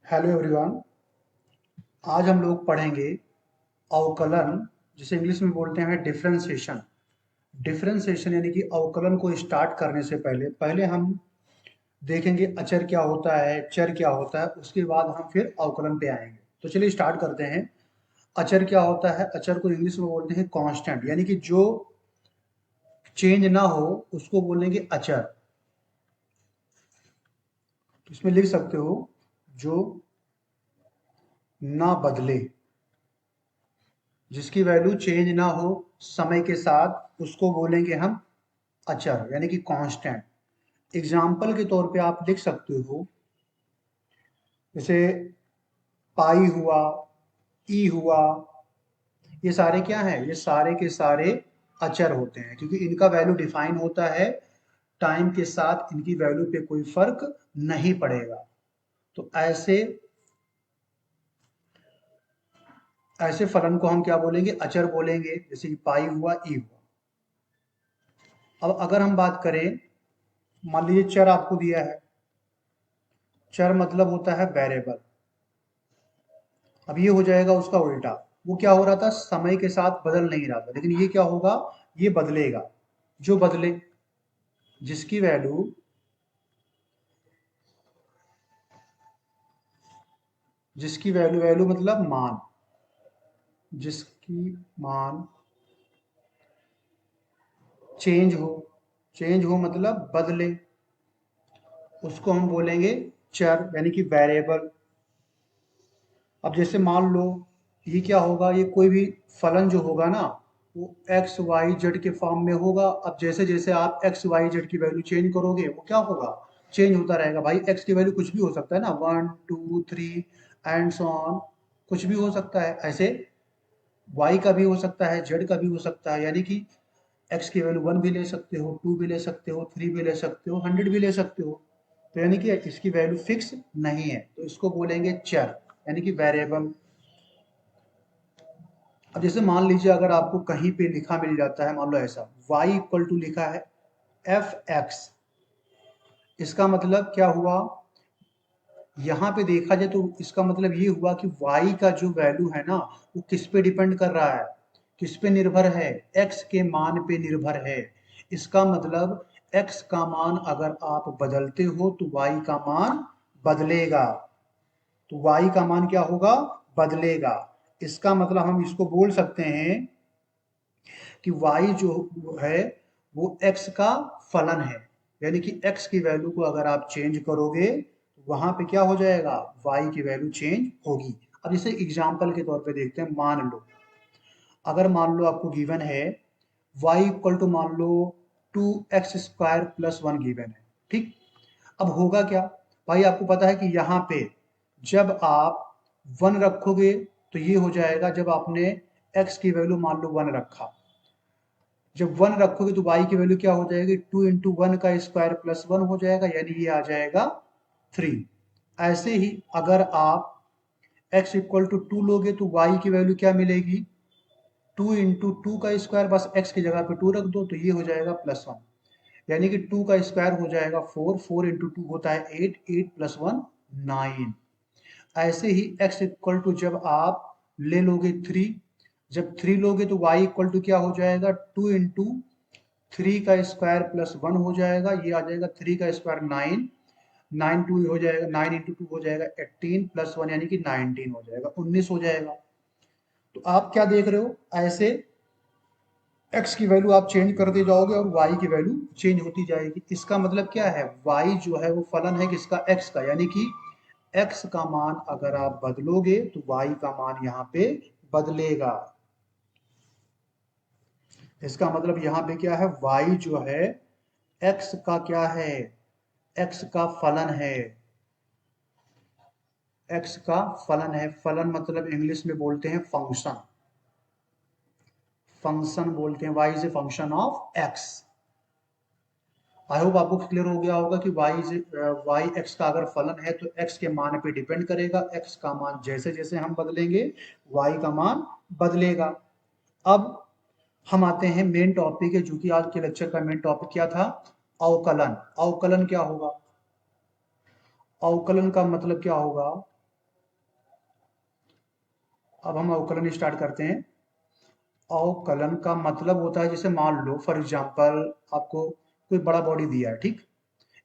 Hello everyone. आज हम लोग पढ़ेंगे अवकलन, जिसे इंग्लिश में बोलते हैं डिफरेंशिएशन। डिफरेंशिएशन यानी कि अवकलन को स्टार्ट करने से पहले पहले हम देखेंगे अचर क्या होता है, चर क्या होता है, उसके बाद हम फिर अवकलन पे आएंगे। तो चलिए स्टार्ट करते हैं। अचर क्या होता है? अचर को इंग्लिश में बोलते हैं कांस्टेंट, यानी कि जो चेंज ना हो उसको बोलेंगे अचर। तो इसमें लिख सकते हो जो ना बदले, जिसकी वैल्यू चेंज ना हो समय के साथ, उसको बोलेंगे हम अचर यानी कि कांस्टेंट। एग्जाम्पल के तौर पे आप लिख सकते हो, जैसे पाई हुआ, ई हुआ, ये सारे क्या हैं? ये सारे के सारे अचर होते हैं क्योंकि इनका वैल्यू डिफाइन होता है। टाइम के साथ इनकी वैल्यू पे कोई फर्क नहीं पड़ेगा। तो ऐसे ऐसे फलन को हम क्या बोलेंगे? अचर बोलेंगे, जैसे कि पाई हुआ, ई हुआ। अब अगर हम बात करें, मान लीजिए चर आपको दिया है। चर मतलब होता है वेरिएबल। अब ये हो जाएगा उसका उल्टा। वो क्या हो रहा था? समय के साथ बदल नहीं रहा था, लेकिन ये क्या होगा? ये बदलेगा। जो बदले, जिसकी वैल्यू जिसकी वैल्यू वैल्यू मतलब मान, जिसकी मान चेंज हो। चेंज हो मतलब बदले, उसको हम बोलेंगे चर यानी कि वेरिएबल। अब जैसे मान लो, ये क्या होगा? ये कोई भी फलन जो होगा ना, वो एक्स वाई जेड के फॉर्म में होगा। अब जैसे जैसे आप एक्स वाई जेड की वैल्यू चेंज करोगे, वो क्या होगा? चेंज होता रहेगा। भाई एक्स की वैल्यू कुछ भी हो सकता है ना, 1 2 3 एंड सो ऑन, कुछ भी हो सकता है। ऐसे वाई का भी हो सकता है, जेड का भी हो सकता है। यानी कि एक्स की वैल्यू 1 भी ले सकते हो, 2 भी ले सकते हो, 3 भी ले सकते हो, 100 भी ले सकते हो। तो यानी कि इसकी वैल्यू फिक्स नहीं है, तो इसको बोलेंगे चर यानी कि वेरिएबल। अब जैसे मान लीजिए, अगर आपको कहीं पे लिखा मिल जाता है, मान लो ऐसा y इक्वल टू लिखा है एफ एक्स, इसका मतलब क्या हुआ? यहाँ पे देखा जाए तो इसका मतलब ये हुआ कि y का जो वैल्यू है ना, वो किस पे डिपेंड कर रहा है? किस पे निर्भर है? x के मान पे निर्भर है। इसका मतलब x का मान अगर आप बदलते हो तो y का मान बदलेगा। तो y का मान क्या होगा? बदलेगा। इसका मतलब हम इसको बोल सकते हैं कि y जो है वो x का फलन है। यानी कि x की वैल्यू को अगर आप चेंज करोगे तो वहां पे क्या हो जाएगा? y की वैल्यू चेंज होगी। अब जैसे एग्जाम्पल के तौर पे देखते हैं। मान लो, अगर मान लो आपको गिवन है y इक्वल टू मान लो 2x² प्लस 1 गिवन है, ठीक। अब होगा क्या? भाई आपको पता है कि यहाँ पे जब आप 1 रखोगे तो ये हो जाएगा, जब आपने x की वैल्यू मान लो 1 रखा, जब 1 रखोगे तो y की वैल्यू क्या हो जाएगी? 2 × 1 का स्क्वायर प्लस 1 हो जाएगा, यानी ये आ जाएगा 3। ऐसे ही अगर आप x इक्वल टू 2 लोगे तो y की वैल्यू क्या मिलेगी? 2 × 2 का स्क्वायर, बस x की जगह पे 2 रख दो तो ये हो जाएगा +1। यानी कि 2 का स्क्वायर हो जाएगा 4, 4 × 2 होता है 8, 8 + 1 9। ऐसे ही x इक्वल टू जब आप ले लोगे 3, जब 3 लोगे तो y इक्वल टू क्या हो जाएगा? 2 × 3 का स्क्वायर प्लस 1 हो जाएगा, ये आ जाएगा 3 का स्क्वायर 9, 9 2 हो जाएगा, 9 × 2 हो जाएगा 18 प्लस 1 यानी कि 19 हो जाएगा, 19 हो जाएगा। तो आप क्या देख रहे हो? ऐसे x की वैल्यू आप चेंज करते जाओगे और y की वैल्यू चेंज होती जाएगी। इसका मतलब क्या है? y जो है वो फलन है किसका? x का। यानी कि x का मान अगर आप बदलोगे तो y का मान यहाँ पे बदलेगा। इसका मतलब यहाँ पे क्या है? y जो है x का क्या है? x का फलन है। x का फलन है। फलन मतलब इंग्लिश में बोलते हैं फंक्शन। फंक्शन बोलते हैं, y is a function of x। I hope आपको क्लियर हो गया होगा कि y x का अगर फलन है तो x के मान पे डिपेंड करेगा। x का मान जैसे जैसे हम बदलेंगे y का मान बदलेगा। अब हम आते हैं मेन टॉपिक है, जो कि आज के लेक्चर का मेन टॉपिक क्या था? अवकलन। अवकलन क्या होगा? अवकलन का मतलब क्या होगा? अब हम अवकलन स्टार्ट करते हैं। अवकलन का मतलब होता है, जैसे मान लो फॉर एग्जांपल आपको कोई बड़ा बॉडी दिया है, ठीक।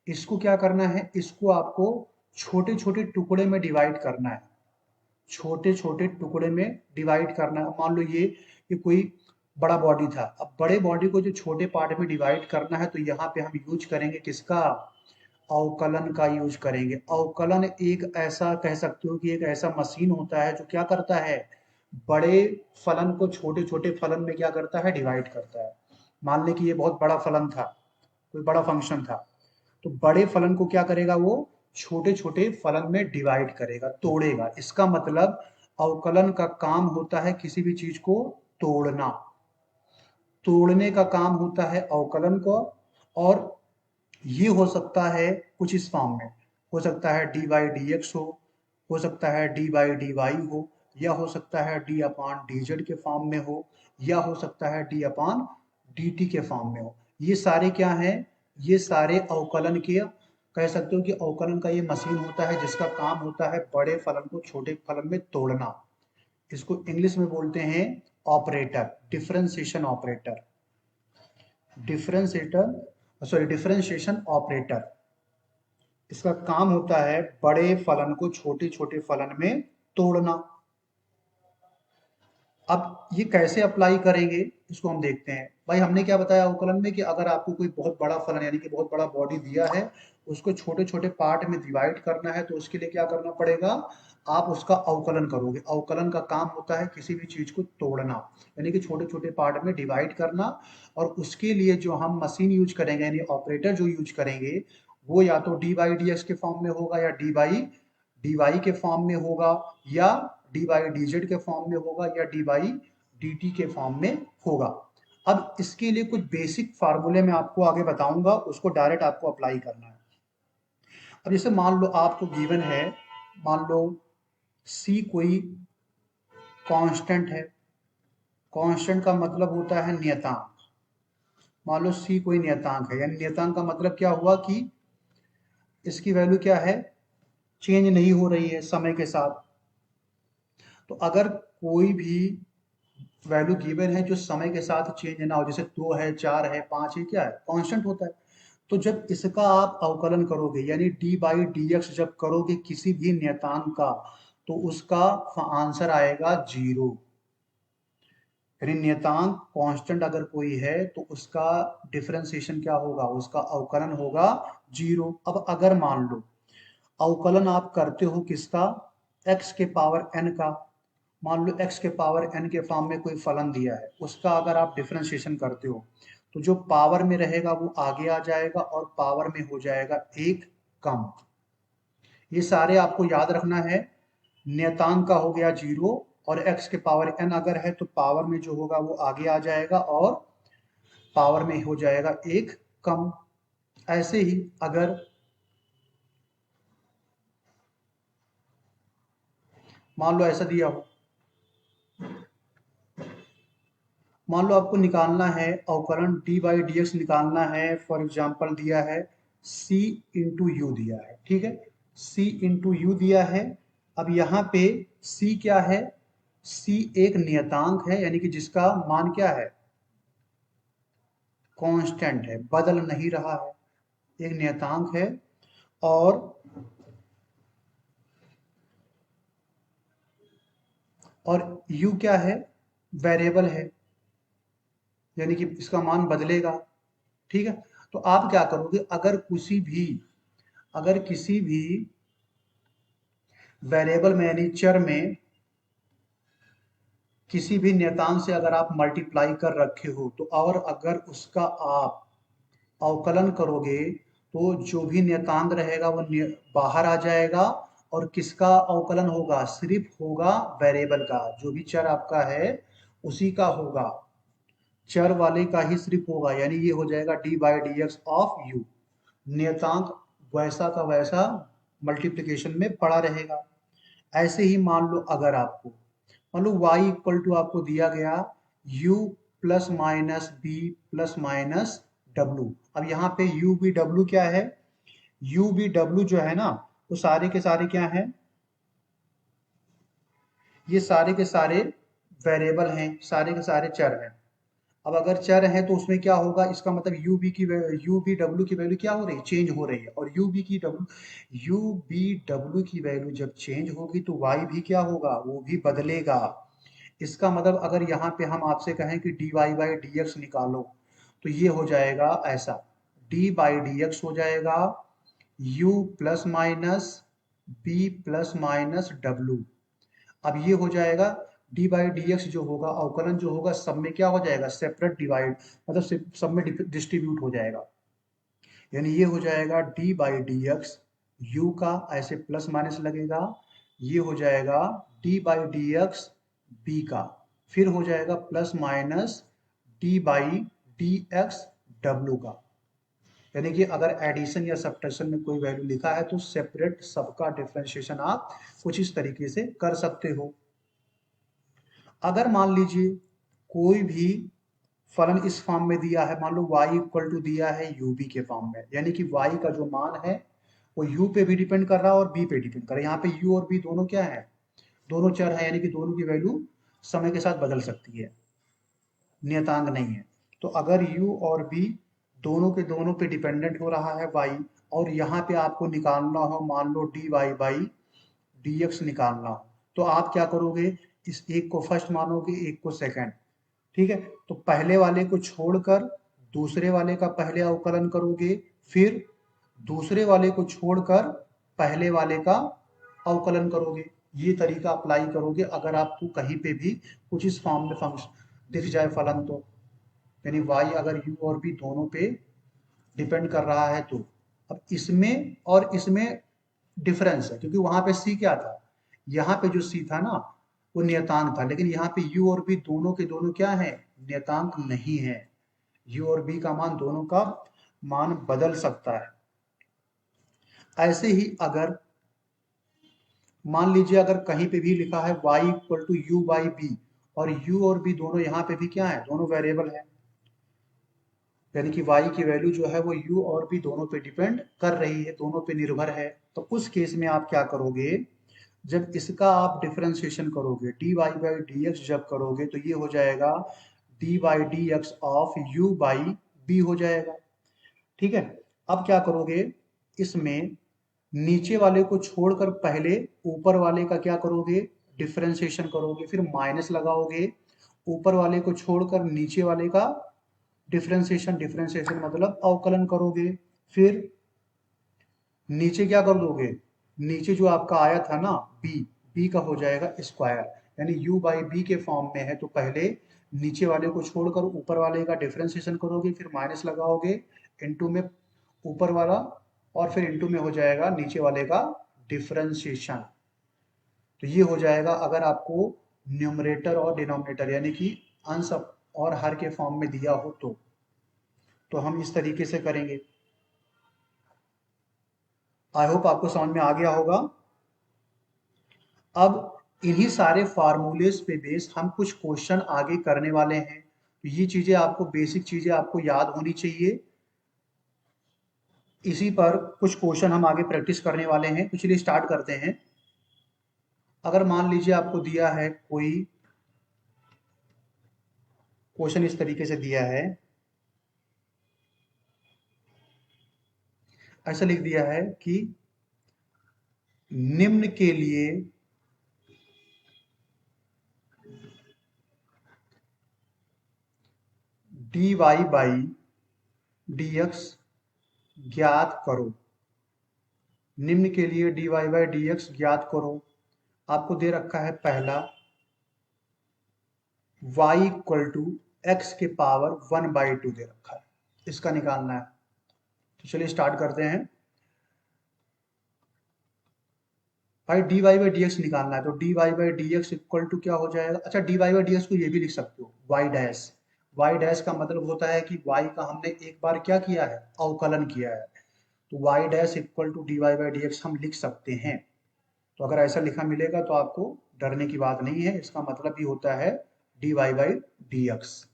इसको क्या करना है, इसको आपको छोटे छोटे टुकड़े में डिवाइड करना है, छोटे छोटे टुकड़े में डिवाइड करना है। मान लो ये कोई बड़ा बॉडी था, अब बड़े बॉडी को जो छोटे पार्ट में डिवाइड करना है, तो यहाँ पे हम यूज करेंगे किसका, अवकलन का यूज करेंगे। अवकलन एक ऐसा कह सकते हो कि एक ऐसा मशीन होता है जो क्या करता है, बड़े फलन को छोटे छोटे फलन में क्या करता है, डिवाइड करता है। मान ले कि ये बहुत बड़ा फलन था, कोई बड़ा फंक्शन था, तो बड़े फलन को क्या करेगा, वो छोटे छोटे फलन में डिवाइड करेगा, तोड़ेगा। इसका मतलब अवकलन का काम होता है किसी भी चीज को तोड़ना, तोड़ने का काम होता है अवकलन को। और ये हो सकता है कुछ इस फॉर्म में, हो सकता है डी बाई डी एक्स हो सकता है डी बाई डी वाई हो, या हो सकता है डी अपान डी जेड के फॉर्म में हो, या हो सकता है डी अपान डी टी के फॉर्म में हो। ये सारे क्या हैं, ये सारे अवकलन के, कह सकते हो कि अवकलन का ये मशीन होता है जिसका काम होता है बड़े फलन को छोटे फलन में तोड़ना। इसको इंग्लिश में बोलते हैं operator, differentiation operator, differentiation operator. इसका काम होता है बड़े फलन को छोटे छोटे फलन में तोड़ना। अब ये कैसे अप्लाई करेंगे, इसको हम देखते हैं। भाई हमने क्या बताया अवकलन में, कि अगर आपको कोई बहुत बड़ा फलन यानी कि बहुत बड़ा बॉडी दिया है, उसको छोटे छोटे पार्ट में डिवाइड करना है, तो उसके लिए क्या करना पड़ेगा, आप उसका अवकलन करोगे। अवकलन का काम होता है किसी भी चीज को तोड़ना, यानी कि छोटे छोटे पार्ट में डिवाइड करना। और उसके लिए जो हम मशीन यूज करेंगे, यानी ऑपरेटर जो यूज करेंगे, वो या तो डी बाई डी एक्स के फॉर्म में होगा, या डी बाई डी वाई के फॉर्म में होगा, या डी बाई डी जेड के फॉर्म में होगा, या डी बाई डी टी के फॉर्म में होगा। अब इसके लिए कुछ बेसिक फार्मूले मैं आपको आगे बताऊंगा, उसको डायरेक्ट आपको अप्लाई करना है। अब जैसे मान लो आपको गिवन है, मान लो सी कोई कांस्टेंट है, कांस्टेंट का मतलब होता है नियतांक। मान लो सी कोई नियतांक है, यानी नियतांक का मतलब क्या हुआ कि इसकी वैल्यू क्या है, चेंज नहीं हो रही है समय के साथ। तो अगर कोई भी वैल्यू गिवन है जो समय के साथ चेंज ना हो, जैसे 2 है, 4 है, 5 है, क्या है, कांस्टेंट होता है। तो जब इसका आप अवकलन करोगे, यानी डी बाई डी एक्स जब करोगे किसी भी नियतांक का, तो उसका आंसर आएगा 0। यानी नियतांक कांस्टेंट अगर कोई है तो उसका डिफरेंशिएशन क्या होगा, उसका अवकलन होगा 0। अब अगर मान लो अवकलन आप करते हो किसका, x के पावर n का। मान लो x के पावर n के फॉर्म में कोई फलन दिया है, उसका अगर आप डिफरेंशिएशन करते हो, तो जो पावर में रहेगा वो आगे आ जाएगा और पावर में हो जाएगा एक कम। ये सारे आपको याद रखना है। नियतांक का हो गया 0, और x के पावर n अगर है तो पावर में जो होगा वो आगे आ जाएगा और पावर में हो जाएगा एक कम। ऐसे ही अगर मान लो ऐसा दिया हो, मान लो आपको निकालना है अवकलन डी बाई डी एक्स निकालना है। फॉर एग्जाम्पल दिया है c इंटू यू दिया है, ठीक है, c इंटू यू दिया है। अब यहाँ पे c क्या है, c एक नियतांक है, यानी कि जिसका मान क्या है, कांस्टेंट है, बदल नहीं रहा है, एक नियतांक है। और u क्या है, वेरिएबल है, यानी कि इसका मान बदलेगा, ठीक है। तो आप क्या करोगे, अगर किसी भी वेरिएबल में यानी चर में किसी भी नियतांक से अगर आप मल्टीप्लाई कर रखे हो, तो और अगर उसका आप अवकलन करोगे, तो जो भी नियतांक रहेगा वो बाहर आ जाएगा। और किसका अवकलन होगा, सिर्फ होगा वेरिएबल का, जो भी चर आपका है उसी का होगा, चर वाले का ही सिर्फ होगा। यानी ये हो जाएगा D by D x of you, नियतांक वैसा का वैसा मल्टीप्लिकेशन में पड़ा रहेगा। ऐसे ही मान लो अगर आपको, मान लो y इक्वल टू आपको दिया गया u plus minus B plus minus W. अब यहाँ पे u बी डब्लू क्या है, u बी डब्लू जो है ना, वो सारे के सारे क्या है, ये सारे के सारे वेरिएबल हैं, सारे के सारे चर हैं। अब अगर चर है तो उसमें क्या होगा, इसका मतलब यू बी डब्ल्यू की वैल्यू क्या हो रही है, चेंज हो रही है। और यू बी डब्ल्यू की वैल्यू जब चेंज होगी तो वाई भी क्या होगा, वो भी बदलेगा। इसका मतलब अगर यहाँ पे हम आपसे कहें कि D Y by D X निकालो, तो ये हो जाएगा ऐसा, डी बाई डी एक्स हो जाएगा U plus minus B plus minus W. अब ये हो जाएगा डी बाई डी एक्स जो होगा, अवकलन जो होगा सब में क्या हो जाएगा, सेपरेट डिवाइड, मतलब सब में डिस्ट्रीब्यूट हो जाएगा। यानी ये हो जाएगा D by D X, U का ऐसे प्लस माइनस लगेगा, ये हो जाएगा D by D X B का, फिर हो जाएगा plus minus D by D X W का। यानी कि अगर एडिशन या सब्ट्रैक्शन में कोई वैल्यू लिखा है तो सेपरेट सबका डिफरेंशिएशन आप कुछ इस तरीके से कर सकते हो। अगर मान लीजिए कोई भी फलन इस फॉर्म में दिया है, मान लो y इक्वल टू दिया है u b के फॉर्म में, यानी कि y का जो मान है वो u पे भी डिपेंड कर रहा है और b पे डिपेंड कर रहा है। यहाँ पे u और b दोनों क्या है, दोनों चर है, यानी कि दोनों की वैल्यू समय के साथ बदल सकती है, नियतांक नहीं है। तो अगर u और b दोनों के दोनों पे डिपेंडेंट हो रहा है y, और यहाँ पे आपको निकालना हो मान लो dy बाई dx निकालना हो, तो आप क्या करोगे, इस एक को फर्स्ट मानोगे, एक को सेकंड, ठीक है। तो पहले वाले को छोड़कर दूसरे वाले का पहले अवकलन करोगे, फिर दूसरे वाले को छोड़कर पहले वाले का अवकलन करोगे। ये तरीका अप्लाई करोगे अगर आपको कहीं पे भी कुछ इस फॉर्म में फंक्शन दिख जाए फलन तो, यानी y अगर u और b दोनों पे डिपेंड कर रहा है तो। अब इसमें और इसमें डिफरेंस है, क्योंकि वहां पे c क्या था, यहाँ पे जो c था ना वो नियतांक था, लेकिन यहाँ पे u और b दोनों के दोनों क्या है, नियतांक नहीं है। u और b का मान दोनों का मान बदल सकता है। ऐसे ही अगर मान लीजिए अगर कहीं पे भी लिखा है y equal to U by B, और u और b दोनों यहाँ पे भी क्या है, दोनों वेरिएबल है, यानी कि y की वैल्यू जो है वो u और b दोनों पे डिपेंड कर रही है, दोनों पे निर्भर है। तो उस केस में आप क्या करोगे, जब इसका आप डिफरेंशिएशन करोगे d Y by D x जब करोगे तो ये हो जाएगा D by D x of u by b हो जाएगा, ठीक है। अब क्या करोगे, इसमें नीचे वाले को छोड़कर पहले ऊपर वाले का क्या करोगे, डिफरेंशिएशन करोगे, फिर माइनस लगाओगे, ऊपर वाले को छोड़कर नीचे वाले का डिफरेंशिएशन मतलब अवकलन करोगे, फिर नीचे क्या कर दोगे, नीचे जो आपका आया था ना बी का हो जाएगा स्क्वायर, यानी u बाई बी के फॉर्म में है तो पहले नीचे वाले को छोड़कर ऊपर वाले का डिफरेंशिएशन करोगे, फिर माइनस लगाओगे, इनटू में ऊपर वाला, और फिर इनटू में हो जाएगा नीचे वाले का डिफरेंशिएशन। तो ये हो जाएगा अगर आपको न्यूमरेटर और डिनोमिनेटर यानी कि अंश और हर के फॉर्म में दिया हो तो हम इस तरीके से करेंगे। आई होप आपको समझ में आ गया होगा। अब इन्हीं सारे फार्मूलेस पे बेस हम कुछ क्वेश्चन आगे करने वाले हैं, तो ये चीजें आपको बेसिक चीजें आपको याद होनी चाहिए। इसी पर कुछ क्वेश्चन हम आगे प्रैक्टिस करने वाले हैं, तो चलिए स्टार्ट करते हैं। अगर मान लीजिए आपको दिया है कोई क्वेश्चन इस तरीके से दिया है, ऐसा लिख दिया है कि निम्न के लिए d Y by D x ज्ञात करो, निम्न के लिए d Y by D x ज्ञात करो। आपको दे रखा है पहला y इक्वल टू एक्स के पावर 1/2 दे रखा है, इसका निकालना है। तो चलिए स्टार्ट करते हैं। भाई d Y by D x निकालना है, तो d Y by D x equal to क्या हो जाएगा, अच्छा d Y by D x को ये भी लिख सकते हो वाई डैश। वाई डैश का मतलब होता है कि वाई का हमने एक बार क्या किया है, अवकलन किया है, तो y dash equal to d Y by D x हम लिख सकते हैं। तो अगर ऐसा लिखा मिलेगा तो आपको डरने की बात नहीं है, इसका मतलब भी होता है d Y by D x.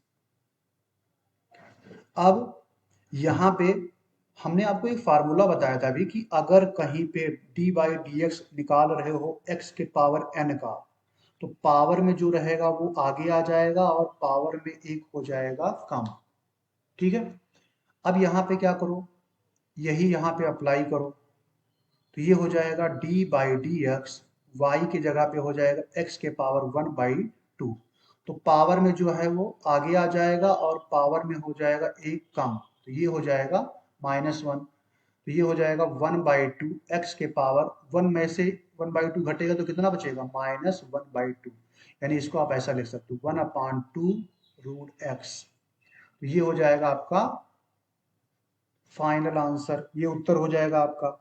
अब यहाँ पे हमने आपको एक फार्मूला बताया था अभी कि अगर कहीं पे डी बाई डी एक्स निकाल रहे हो एक्स के पावर n का, तो पावर में जो रहेगा वो आगे आ जाएगा और पावर में एक हो जाएगा कम। ठीक है, अब यहाँ पे क्या करो, यही यहाँ पे अप्लाई करो, तो ये हो जाएगा D by D x, y की जगह पे हो जाएगा एक्स के पावर 1/2। तो पावर में जो है वो आगे आ जाएगा और पावर में हो जाएगा एक कम, तो ये हो जाएगा -1। तो ये हो जाएगा 1/2 एक्स के पावर 1 में से 1/2 घटेगा तो कितना बचेगा, -1/2। यानी इसको आप ऐसा लिख सकते हो 1/2√x। तो ये हो जाएगा आपका फाइनल आंसर, ये उत्तर हो जाएगा आपका।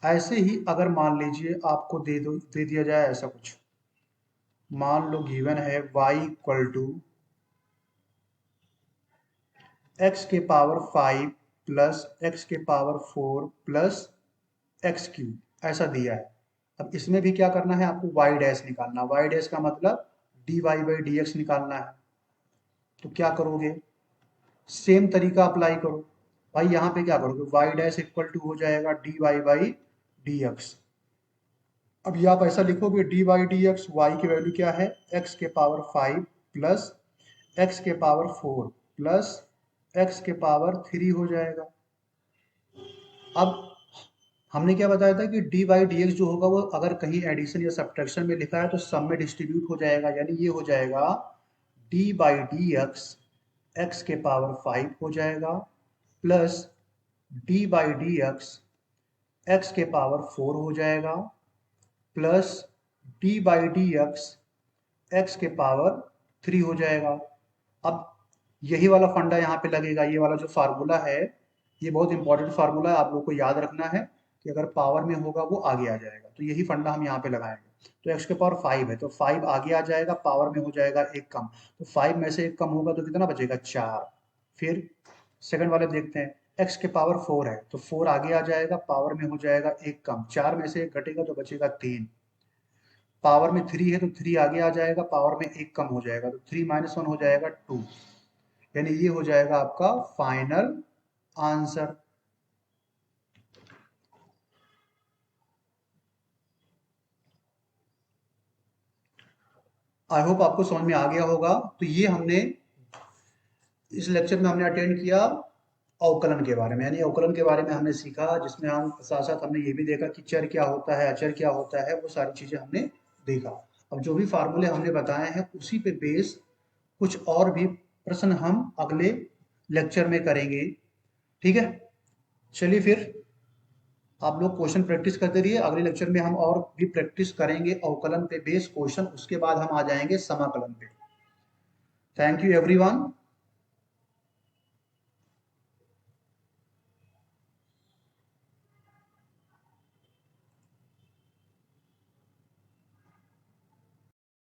ऐसे ही अगर मान लीजिए आपको दे दिया जाए ऐसा कुछ, मान लो गिवन है y इक्वल टू एक्स के पावर 5 प्लस एक्स के पावर 4 प्लस एक्स क्यूब, ऐसा दिया है। अब इसमें भी क्या करना है आपको, y डैश निकालना, y डैश का मतलब dy बाई डी एक्स निकालना है। तो क्या करोगे, सेम तरीका अप्लाई करो। भाई यहाँ पे क्या करोगे, y डैश इक्वल टू हो जाएगा dy बाई डी एक्स। अब ये आप ऐसा लिखोगे d by D x, y की वैल्यू क्या है, एक्स के पावर 5 प्लस एक्स के पावर 4 प्लस एक्स के पावर 3 हो जाएगा। अब हमने क्या बताया था कि डी बाई डी एक्स जो होगा वो अगर कहीं एडिशन या सब्ट्रैक्शन में लिखा है तो सब में डिस्ट्रीब्यूट हो जाएगा, यानी ये हो जाएगा D by D x x के पावर 5 हो जाएगा plus D by D x x के पावर 4 हो जाएगा plus D by D x x के पावर 3 हो जाएगा। अब यही वाला फंडा यहाँ पे लगेगा, ये वाला जो फार्मूला है ये बहुत इंपॉर्टेंट फार्मूला है, आप लोग को याद रखना है कि अगर पावर में होगा वो आगे आ जाएगा, तो यही फंडा हम यहाँ पे लगाएंगे। तो एक्स के पावर 5 है तो 5 आगे आ जाएगा, पावर में हो जाएगा एक कम, तो 5 में से एक कम होगा तो कितना बचेगा, 4। फिर सेकंड वाले देखते हैं, एक्स के पावर 4 है तो 4 आगे आ जाएगा, पावर में हो जाएगा एक कम, 4 में से एक घटेगा तो बचेगा 3। पावर में 3 है तो 3 आगे आ जाएगा, पावर में एक कम हो जाएगा, तो 3 - 1 हो जाएगा 2। यानी ये हो जाएगा आपका फाइनल आंसर। आई होप आपको समझ में आ गया होगा। तो ये हमने इस लेक्चर में हमने अटेंड किया अवकलन के बारे में, यानी अवकलन के बारे में हमने सीखा, जिसमें हम साथ साथ हमने ये भी देखा कि चर क्या होता है, अचर क्या होता है, वो सारी चीजें हमने देखा। अब जो भी फार्मूले हमने बताए हैं उसी पे बेस कुछ और भी प्रश्न हम अगले लेक्चर में करेंगे। ठीक है, चलिए फिर आप लोग क्वेश्चन प्रैक्टिस करते रहिए, अगले लेक्चर में हम और भी प्रैक्टिस करेंगे अवकलन पे बेस क्वेश्चन, उसके बाद हम आ जाएंगे समाकलन पे। Thank you everyone.